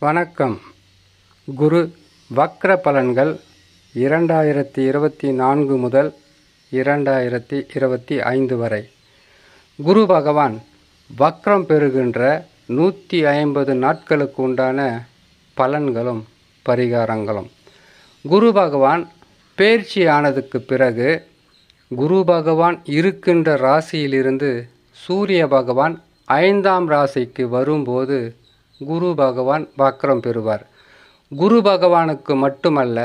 வணக்கம். குரு வக்ர பலன்கள் 2024 முதல் 2025 வரை. குரு பகவான் வக்ரம் பெறுகின்ற 150 நாட்களுக்கு உண்டான பலன்களும் பரிகாரங்களும். குரு பகவான் பெயர்ச்சி ஆனதுக்கு பிறகு குரு பகவான் இருக்கின்ற ராசியிலிருந்து சூரிய பகவான் 5ஆம் ராசிக்கு வரும்போது குரு பகவான் வக்ரம் பெறுவார். குரு பகவானுக்கு மட்டுமல்ல,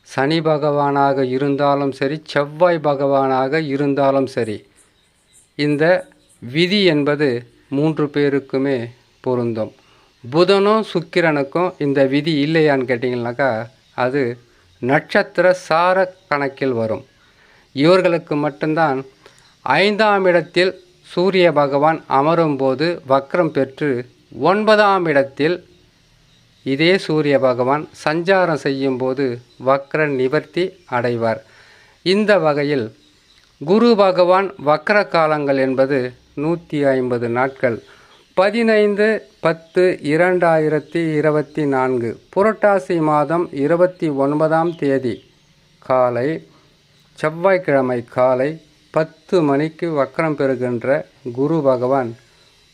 சனி பகவானாக இருந்தாலும் சரி, செவ்வாய் பகவானாக இருந்தாலும் சரி, இந்த விதி என்பது 3 பேருக்குமே பொருந்தும். புதனும் சுக்கிரனுக்கும் இந்த விதி இல்லையான்னு கேட்டிங்கனாக்கா, அது நட்சத்திர சார கணக்கில் வரும். இவர்களுக்கு மட்டும்தான் 5ஆம் இடத்தில் சூரிய பகவான் அமரும்போது வக்ரம் பெற்று 9ஆம் இடத்தில் இதே சூரிய பகவான் சஞ்சாரம் செய்யும்போது வக்ர நிவர்த்தி அடைவார். இந்த வகையில் குரு பகவான் வக்ர காலங்கள் என்பது 150 நாட்கள். 15/10/2024 புரட்டாசி மாதம் 29ஆம் தேதி காலை, செவ்வாய்க்கிழமை காலை 10 மணிக்கு வக்ரம் பெறுகின்ற குரு பகவான்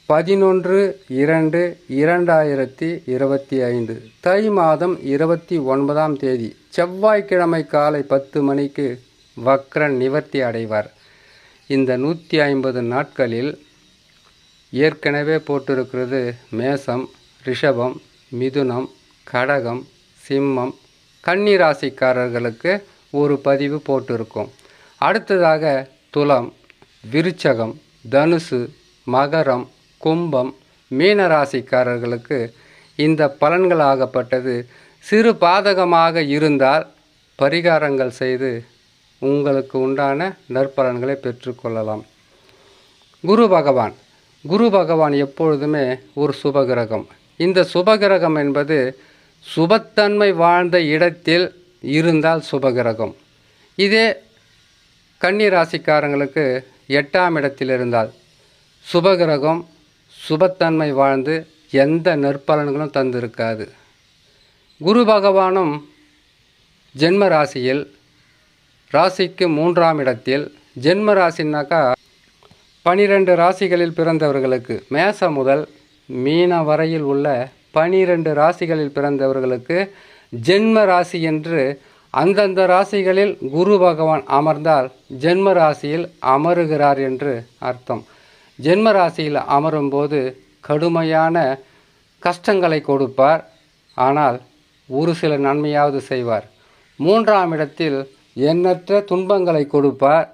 11/2/2025 தை மாதம் 29ஆம் தேதி செவ்வாய்க்கிழமை காலை 10 மணிக்கு வக்ர நிவர்த்தி அடைவார். இந்த 150 நாட்களில் ஏற்கனவே போட்டிருக்கிறது மேசம், ரிஷபம், மிதுனம், கடகம், சிம்மம், கன்னி ராசிக்காரர்களுக்கு ஒரு பதிவு போட்டிருக்கும். அடுத்ததாக துலாம், விருச்சகம், தனுசு, மகரம், கும்பம், மீன ராசிக்காரர்களுக்கு இந்த பலன்களாகப்பட்டது சிறு பாதகமாக இருந்தால் பரிகாரங்கள் செய்து உங்களுக்கு உண்டான நற்பலன்களை பெற்றுக்கொள்ளலாம். குரு பகவான் எப்பொழுதுமே ஒரு சுபகிரகம். இந்த சுபகிரகம் என்பது சுபத்தன்மை வாழ்ந்த இடத்தில் இருந்தால் சுபகிரகம். இதே கன்னி ராசிக்காரங்களுக்கு 8ஆம் இடத்தில் இருந்தால் சுபகிரகம் சுபத்தன்மை வாழ்ந்து எந்த நற்பலன்களும் தந்திருக்காது. குரு பகவானும் ஜென்ம ராசியில், ராசிக்கு 3ஆம் இடத்தில், ஜென்ம ராசினாக்கா 12 ராசிகளில் பிறந்தவர்களுக்கு, மேசம் முதல் மீன வரையில் உள்ள 12 ராசிகளில் பிறந்தவர்களுக்கு ஜென்ம ராசி என்று அந்தந்த ராசிகளில் குரு பகவான் அமர்ந்தால் ஜென்ம ராசியில் அமருகிறார் என்று அர்த்தம். ஜென்ம ராசியில் அமரும்போது கடுமையான கஷ்டங்களை கொடுப்பார், ஆனால் ஒரு சில நன்மையாவது செய்வார். 3ஆம் இடத்தில் எண்ணற்ற துன்பங்களை கொடுப்பார்,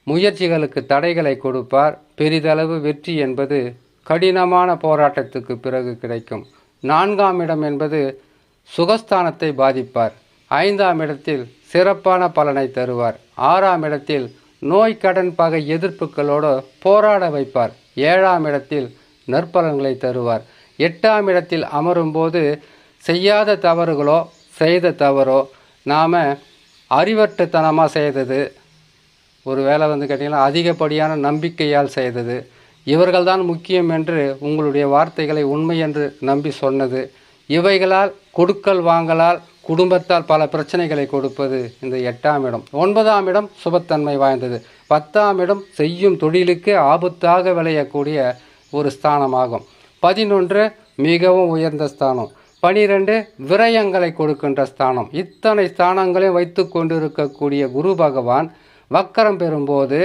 முயற்சிகளுக்கு தடைகளை கொடுப்பார். பெரிதளவு வெற்றி என்பது கடினமான போராட்டத்துக்கு பிறகு கிடைக்கும். 4ஆம் இடம் என்பது சுகஸ்தானத்தை பாதிப்பார். 5ஆம் இடத்தில் சிறப்பான பலனை தருவார். 6ஆம் இடத்தில் நோய், கடன், பகை, எதிர்ப்புகளோடு போராட வைப்பார். 7ஆம் இடத்தில் நற்பலன்களை தருவார். 8ஆம் இடத்தில் அமரும்போது செய்யாத தவறுகளோ செய்த தவறோ, நாம் அறிவற்றுத்தனமாக செய்தது, ஒரு வேளை கேட்டிங்கன்னா அதிகப்படியான நம்பிக்கையால் செய்தது, இவர்கள்தான் முக்கியம் என்று உங்களுடைய வார்த்தைகளை உண்மை என்று நம்பி சொன்னது, இவைகளால் கொடுக்கல் வாங்கலால் குடும்பத்தால் பல பிரச்சனைகளை கொடுப்பது இந்த 8ஆம் இடம். 9ஆம் இடம் சுபத்தன்மை வாய்ந்தது. 10ஆம் இடம் செய்யும் தொழிலுக்கு ஆபத்தாக விளையக்கூடிய ஒரு ஸ்தானமாகும். 11 மிகவும் உயர்ந்த ஸ்தானம். 12 விரயங்களை கொடுக்கின்ற ஸ்தானம். இத்தனை ஸ்தானங்களையும் வைத்து கொண்டிருக்கக்கூடிய குரு பகவான் வக்கரம் பெறும்போது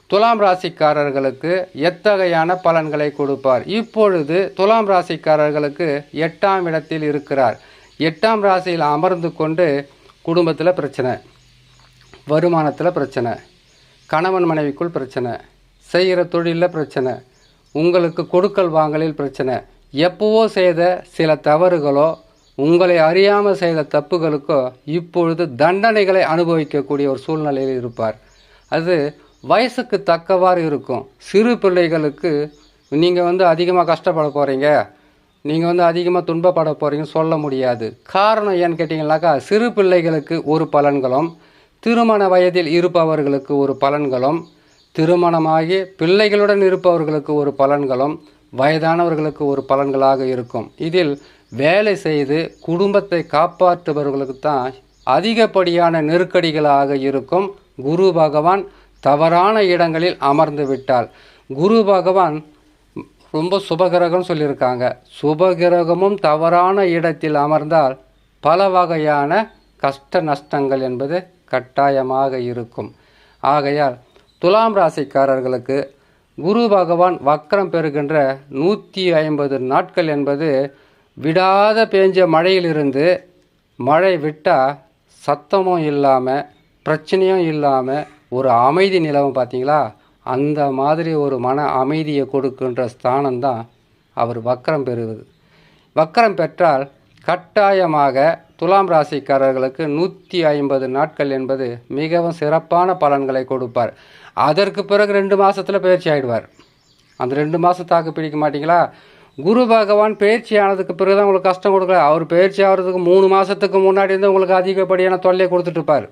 துலாம் ராசிக்காரர்களுக்கு எத்தகையான பலன்களை கொடுப்பார்? இப்பொழுது துலாம் ராசிக்காரர்களுக்கு 8ஆம் இடத்தில் இருக்கிறார். 8ஆம் ராசியில் அமர்ந்து கொண்டு குடும்பத்தில் பிரச்சனை, வருமானத்தில் பிரச்சனை, கணவன் மனைவிக்குள் பிரச்சனை, செய்கிற தொழிலில் பிரச்சனை, உங்களுக்கு கொடுக்கல் வாங்கலில் பிரச்சனை, எப்போவோ செய்த சில தவறுகளோ உங்களை அறியாமல் செய்த தப்புகளுக்கோ இப்பொழுது தண்டனைகளை அனுபவிக்கக்கூடிய ஒரு சூழ்நிலையில் இருப்பார். அது வயசுக்கு தக்கவாறு இருக்கும். சிறு பிள்ளைகளுக்கு நீங்கள் அதிகமாக கஷ்டப்பட போகிறீங்க, நீங்கள் அதிகமாக துன்பப்பட போகிறீங்கன்னு சொல்ல முடியாது. காரணம் ஏன்னு கேட்டிங்கனாக்கா, சிறு பிள்ளைகளுக்கு ஒரு பலன்களும், திருமண வயதில் இருப்பவர்களுக்கு ஒரு பலன்களும், திருமணமாகி பிள்ளைகளுடன் இருப்பவர்களுக்கு ஒரு பலன்களும், வயதானவர்களுக்கு ஒரு பலன்களாக இருக்கும். இதில் வேலை செய்து குடும்பத்தை காப்பாற்றுபவர்களுக்கு தான் அதிகப்படியான நெருக்கடிகளாக இருக்கும். குரு பகவான் தவறான இடங்களில் அமர்ந்து விட்டால், குரு பகவான் ரொம்ப சுபகிரகம் சொல்லியிருக்காங்க. சுபகிரகமும் தவறான இடத்தில் அமர்ந்தால் பல வகையான கஷ்ட நஷ்டங்கள் என்பது கட்டாயமாக இருக்கும். ஆகையால் துலாம் ராசிக்காரர்களுக்கு குரு பகவான் வக்ரம் பெறுகின்ற 150 நாட்கள் என்பது விடாத பேஞ்ச மழையிலிருந்து மழை விட்டால் சத்தமும் இல்லாமல் பிரச்சனையும் இல்லாமல் ஒரு அமைதி நிலவும் பார்த்தீங்களா, அந்த மாதிரி ஒரு மன அமைதியை கொடுக்கின்ற ஸ்தானம்தான் அவர் வக்ரம் பெறுவது. வக்ரம் பெற்றால் கட்டாயமாக துலாம் ராசிக்காரர்களுக்கு 150 நாட்கள் என்பது மிகவும் சிறப்பான பலன்களை கொடுப்பார். அதற்கு பிறகு 2 மாதத்தில் பயிற்சி ஆகிடுவார். அந்த 2 மாதம் தாக்கு பிடிக்க மாட்டிங்களா? குரு பகவான் பயிற்சி ஆனதுக்கு பிறகு தான் உங்களுக்கு கஷ்டம் கொடுக்கல. அவர் பயிற்சி ஆகிறதுக்கு 3 மாதத்துக்கு முன்னாடி இருந்து உங்களுக்கு அதிகப்படியான தொல்லையை கொடுத்துட்ருப்பார்,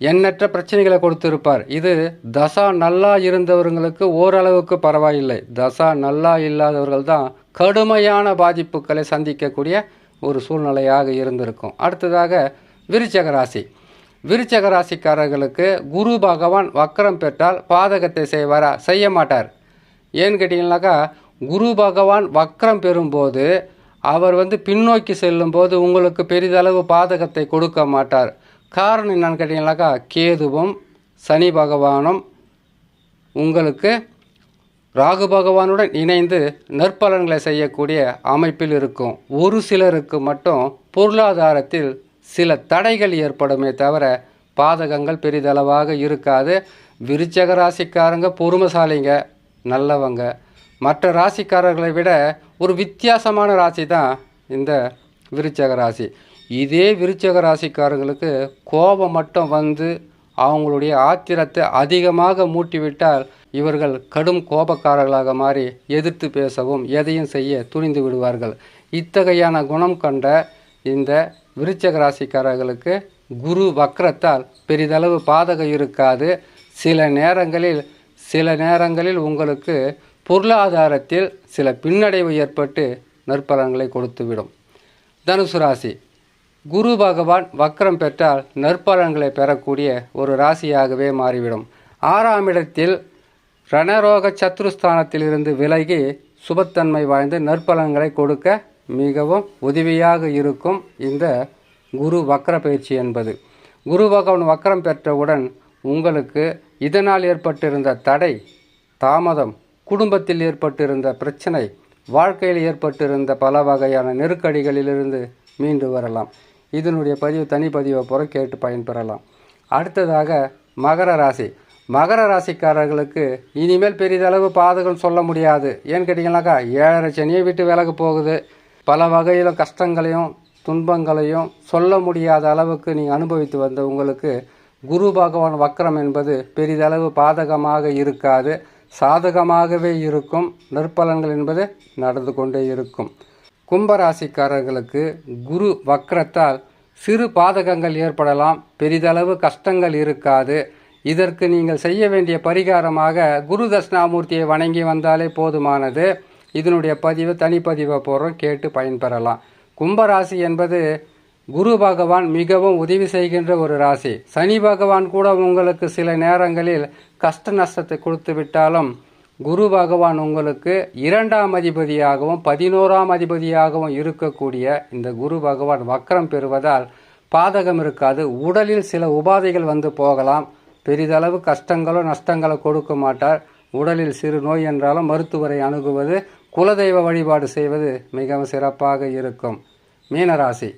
எண்ணற்ற பிரச்சனைகளை கொடுத்துருப்பார். இது தசா நல்லா இருந்தவர்களுக்கு ஓரளவுக்கு பரவாயில்லை. தசா நல்லா இல்லாதவர்கள் தான் கடுமையான பாதிப்புகளை சந்திக்கக்கூடிய ஒரு சூழ்நிலையாக இருந்திருக்கும். அடுத்ததாக விருச்சக ராசி. விருச்சக ராசிக்காரர்களுக்கு குரு பகவான் வக்ரம் பெற்றால் பாதகத்தை செய்வாரா? செய்ய மாட்டார். ஏன்னு கேட்டிங்கனாக்கா, குரு பகவான் வக்ரம் பெறும்போது அவர் பின்னோக்கி செல்லும்போது உங்களுக்கு பெரிதளவு பாதகத்தை கொடுக்க மாட்டார். காரணம் என்னன்னு கேட்டிங்கனாக்கா, கேதுவும் சனி பகவானும் உங்களுக்கு ராகு பகவானுடன் இணைந்து நற்பலன்களை செய்யக்கூடிய அமைப்பில் இருக்கும். ஒரு சிலருக்கு மட்டும் பொருளாதாரத்தில் சில தடைகள் ஏற்படுமே தவிர பாதகங்கள் பெரிதளவாக இருக்காது. விருச்சக ராசிக்காரங்க பொறுமைசாலிங்க, நல்லவங்க. மற்ற ராசிக்காரர்களை விட ஒரு வித்தியாசமான ராசி தான் இந்த விருச்சக ராசி. இதே விருச்சக ராசிக்காரங்களுக்கு கோபம் மட்டும் அவங்களுடைய ஆத்திரத்தை அதிகமாக மூட்டிவிட்டால் இவர்கள் கடும் கோபக்காரர்களாக மாறி எதிர்த்து பேசவும் எதையும் செய்ய துணிந்து விடுவார்கள். இத்தகையான குணம் கொண்ட இந்த விருச்சக ராசிக்காரர்களுக்கு குரு வக்ரத்தால் பெரிதளவு பாதகம் இருக்காது. சில நேரங்களில் உங்களுக்கு பொருளாதாரத்தில் சில பின்னடைவு ஏற்பட்டு நற்பலன்களை கொடுத்துவிடும். தனுசு ராசி. குரு பகவான் வக்ரம் பெற்றால் நற்பலன்களை பெறக்கூடிய ஒரு ராசியாகவே மாறிவிடும். 6ஆம் இடத்தில் ரணரோக சத்ருஸ்தானத்தில் இருந்து விலகி சுபத்தன்மை வாய்ந்த நற்பலன்களை கொடுக்க மிகவும் உதவியாக இருக்கும் இந்த குரு வக்ர பயிற்சி என்பது. குரு பகவான் வக்ரம் பெற்றவுடன் உங்களுக்கு இதனால் ஏற்பட்டிருந்த தடை, தாமதம், குடும்பத்தில் ஏற்பட்டிருந்த பிரச்சனை, வாழ்க்கையில் ஏற்பட்டிருந்த பல வகையான நெருக்கடிகளிலிருந்து மீண்டு வரலாம். இதனுடைய தனிப்பதிவை போகிற கேட்டு பயன்பெறலாம். அடுத்ததாக மகர ராசி. மகர ராசிக்காரர்களுக்கு இனிமேல் பெரிதளவு பாதகம் சொல்ல முடியாது. ஏன்னு கேட்டிங்கனாக்கா, 7.5 சனியை விட்டு விலக போகுது. பல வகையில் கஷ்டங்களையும் துன்பங்களையும் சொல்ல முடியாத அளவுக்கு நீங்கள் அனுபவித்து வந்த உங்களுக்கு குரு பகவான் வக்ரம் என்பது பெரிதளவு பாதகமாக இருக்காது, சாதகமாகவே இருக்கும். நற்பலன்கள் என்பது நடந்து கொண்டே இருக்கும். கும்பராசிக்காரர்களுக்கு குரு வக்ரத்தால் சிறு பாதகங்கள் ஏற்படலாம், பெரிதளவு கஷ்டங்கள் இருக்காது. இதற்கு நீங்கள் செய்ய வேண்டிய பரிகாரமாக குரு தட்சிணாமூர்த்தியை வணங்கி வந்தாலே போதுமானது. இதனுடைய தனிப்பதிவை போகிறோம், கேட்டு பயன்பெறலாம். கும்பராசி என்பது குரு பகவான் மிகவும் உதவி செய்கின்ற ஒரு ராசி. சனி பகவான் கூட உங்களுக்கு சில நேரங்களில் கஷ்ட நஷ்டத்தை கொடுத்து விட்டாலும் குரு பகவான் உங்களுக்கு 2ஆம் அதிபதியாகவும் 11ஆம் அதிபதியாகவும் இருக்கக்கூடிய இந்த குரு பகவான் வக்ரம் பெறுவதால் பாதகம் இருக்காது. உடலில் சில உபாதைகள் போகலாம். பெரிதளவு கஷ்டங்களோ நஷ்டங்களோ கொடுக்க மாட்டார். உடலில் சிறு நோய் என்றாலும் மருத்துவரை அணுகுவது, குலதெய்வ வழிபாடு செய்வது மிகவும் சிறப்பாக இருக்கும். மீனராசி.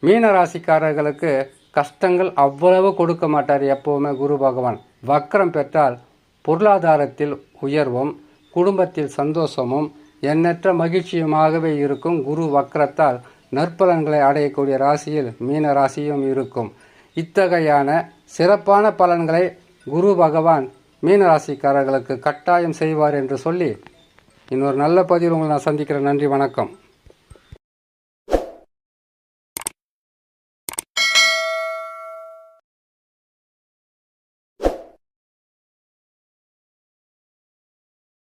மீனராசிக்காரர்களுக்கு கஷ்டங்கள் அவ்வளவு கொடுக்க மாட்டார் எப்போவுமே குரு பகவான். வக்ரம் பெற்றால் பொருளாதாரத்தில் உயர்வும் குடும்பத்தில் சந்தோஷமும் எண்ணற்ற மகிழ்ச்சியுமாகவே இருக்கும். குரு வக்ரத்தால் நற்பலன்களை அடையக்கூடிய ராசியில் மீன ராசியும் இருக்கும். இத்தகையான சிறப்பான பலன்களை குரு பகவான் மீனராசிக்காரர்களுக்கு கட்டாயம் செய்வார் என்று சொல்லி இன்னொரு நல்ல பதிவில் உங்களை நான் சந்திக்கிறேன். நன்றி, வணக்கம்.